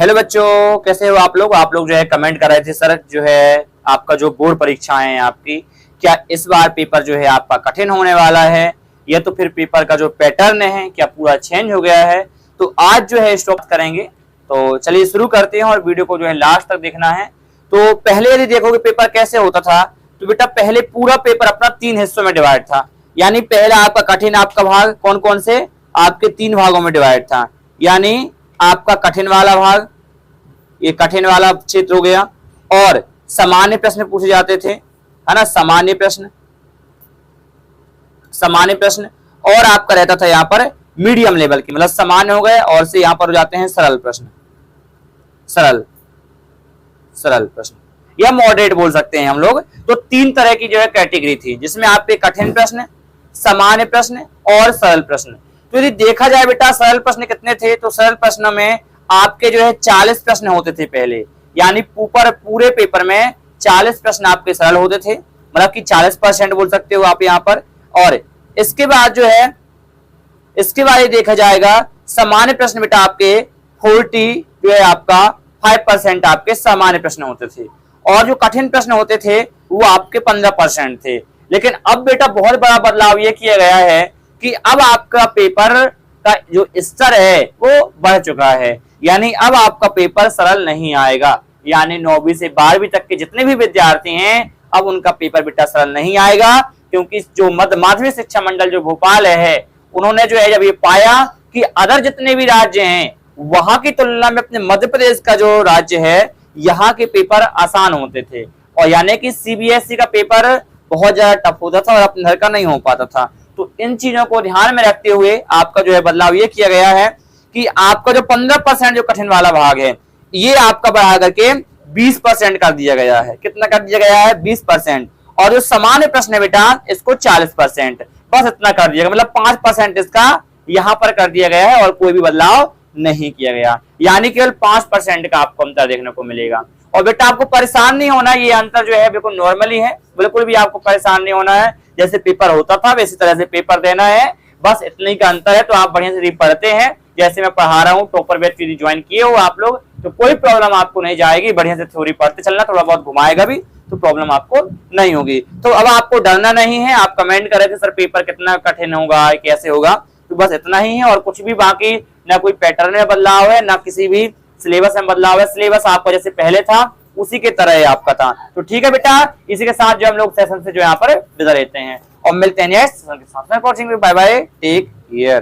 Hello बच्चों, कैसे हो आप लोग जो है कमेंट कर रहे थे सर जो है आपका जो बोर्ड परीक्षाएं हैं आपकी, क्या इस बार पेपर जो है आपका कठिन होने वाला है या तो फिर पेपर का जो पैटर्न है क्या पूरा चेंज हो गया है। तो आज जो है स्टॉप करेंगे। तो चलिए शुरू करते हैं और वीडियो को जो है लास्ट तक देखना है। तो पहले यदि देखोगे पेपर कैसे होता था तो बेटा पहले पूरा पेपर अपना 3 हिस्सों में डिवाइड था। यानी पहला आपका कठिन आपका भाग कौन कौन से आपके 3 भागों में डिवाइड था। यानी आपका कठिन वाला भाग, ये कठिन वाला क्षेत्र हो गया, और सामान्य प्रश्न पूछे जाते थे, है ना, सामान्य प्रश्न। और आपका रहता था यहाँ पर मीडियम लेवल की, मतलब सामान्य हो गए और से यहाँ पर हो जाते हैं सरल प्रश्न, सरल प्रश्न या मॉडरेट बोल सकते हैं हम लोग। तो 3 तरह की जो है कैटेगरी थी जिसमें आपके कठिन प्रश्न, सामान्य प्रश्न और सरल प्रश्न। तो यदि देखा जाए बेटा सरल प्रश्न कितने थे, तो सरल प्रश्न में आपके जो है 40 प्रश्न होते थे पहले। यानी पूरे पेपर में 40 प्रश्न आपके सरल होते थे, मतलब कि 40% बोल सकते हो आप यहाँ पर। और इसके बाद जो है इसके बाद देखा जाएगा सामान्य प्रश्न बेटा आपके 40 जो है आपका 5% आपके सामान्य प्रश्न होते थे, और जो कठिन प्रश्न होते थे वो आपके 15% थे। लेकिन अब बेटा बहुत बड़ा बदलाव ये किया गया है कि अब आपका पेपर का जो स्तर है वो बढ़ चुका है। यानी अब आपका पेपर सरल नहीं आएगा। यानी 9वीं से 12वीं तक के जितने भी विद्यार्थी हैं अब उनका पेपर बेटा सरल नहीं आएगा, क्योंकि जो माध्यमिक शिक्षा मंडल जो भोपाल है उन्होंने जो है जब ये पाया कि अदर जितने भी राज्य हैं वहां की तुलना में अपने मध्य प्रदेश का जो राज्य है यहाँ के पेपर आसान होते थे, और यानी कि सीबीएसई का पेपर बहुत ज्यादा टफ होता था और अपने घर का नहीं हो पाता था। तो इन चीजों को ध्यान में रखते हुए आपका जो है बदलाव ये किया गया है कि आपका जो 15% जो कठिन वाला भाग है ये आपका बढ़ा करके 20% कर दिया गया है। कितना कर दिया गया है? 20%। और जो सामान्य प्रश्न है बेटा इसको 40%, बस इतना कर दिया गया, मतलब 5% इसका यहाँ पर कर दिया गया है और कोई भी बदलाव नहीं किया गया। यानी केवल 5% का आपको अंतर देखने को मिलेगा। और बेटा आपको परेशान नहीं होना, ये अंतर जो है बिल्कुल नॉर्मली है, बिल्कुल भी आपको परेशान नहीं होना है। जैसे पेपर होता था वैसी तरह से पेपर देना है, बस इतने का अंतर है। तो आप बढ़िया से पढ़ते हैं, जैसे मैं पढ़ा रहा हूँ, टॉपर बैच ज्वाइन किए हो आप लोग, तो कोई प्रॉब्लम आपको नहीं जाएगी। बढ़िया से थ्योरी पढ़ते चलना, थोड़ा बहुत घुमाएगा भी तो प्रॉब्लम आपको नहीं होगी। तो अब आपको डरना नहीं है। आप कमेंट कर रहे थे सर पेपर कितना कठिन होगा, कैसे होगा, तो बस इतना ही है और कुछ भी बाकी ना कोई पैटर्न में बदलाव है ना किसी भी सिलेबस में बदलाव है। सिलेबस आपका जैसे पहले था उसी के तरह है आपका था। तो ठीक है बेटा, इसी के साथ जो हम लोग सेशन से जो यहाँ पर विदा लेते हैं और मिलते हैं नेक्स्ट सेशन के साथ। Bye bye, take care.